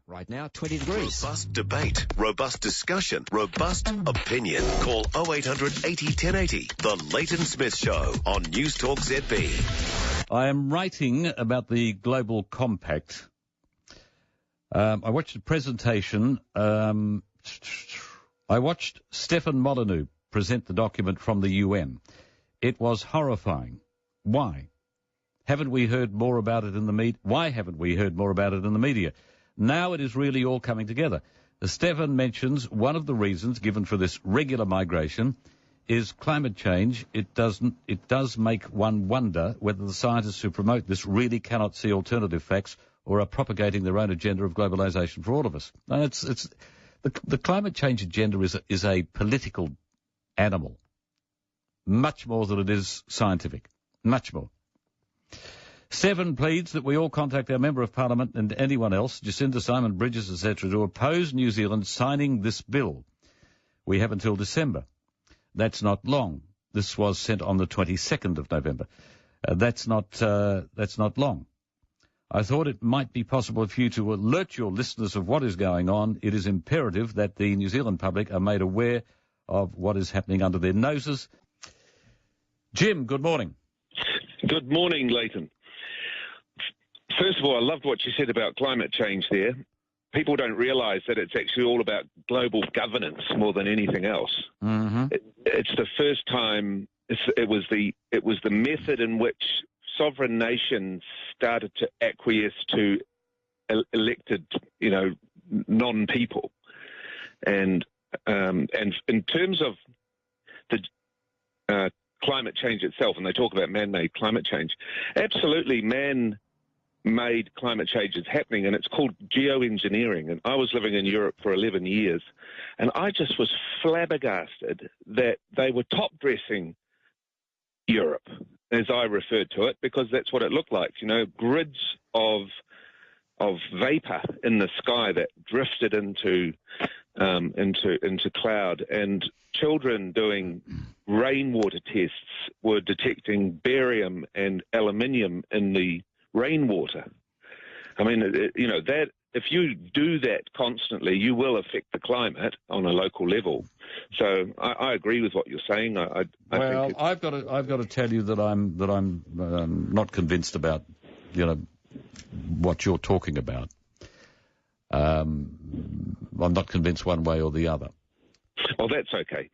Right now, 20 degrees. Robust debate, robust discussion, robust opinion. Call 0800 80 1080. The Leighton Smith Show on NewsTalkZB. I am writing about the Global Compact. I watched a presentation. I watched Stefan Molyneux present the document from the UN. It was horrifying. Why? Haven't we heard more about it in the media? Why haven't we heard more about it in the media? Now it is really all coming together. Stefan mentions one of the reasons given for this regular migration is climate change. It does make one wonder whether the scientists who promote this really cannot see alternative facts or are propagating their own agenda of globalisation for all of us. Now, the climate change agenda is a political animal, much more than it is scientific, much more. Seven pleads that we all contact our Member of Parliament and anyone else, Jacinda, Simon, Bridges, etc., to oppose New Zealand signing this bill. We have until December. That's not long. This was sent on the 22nd of November. That's not long. I thought it might be possible for you to alert your listeners of what is going on. It is imperative that the New Zealand public are made aware of what is happening under their noses. Jim, good morning. Good morning, Leighton. First of all, I loved what you said about climate change there. People don't realise that it's actually all about global governance more than anything else. Mm-hmm. It's the first time. It was the method in which sovereign nations started to acquiesce to elected, non-people, and in terms of the climate change itself, and they talk about man-made climate change. Absolutely, man-made climate change is happening, and it's called geoengineering. And I was living in Europe for 11 years, and I just was flabbergasted that they were top-dressing Europe, as I referred to it, because that's what it looked like. Grids of vapor in the sky that drifted into cloud, and children doing rainwater tests were detecting barium and aluminium in the rainwater. I mean, that if you do that constantly, you will affect the climate on a local level. So I agree with what you're saying. I've got to tell you that I'm not convinced about what you're talking about. I'm not convinced one way or the other. Well, that's okay.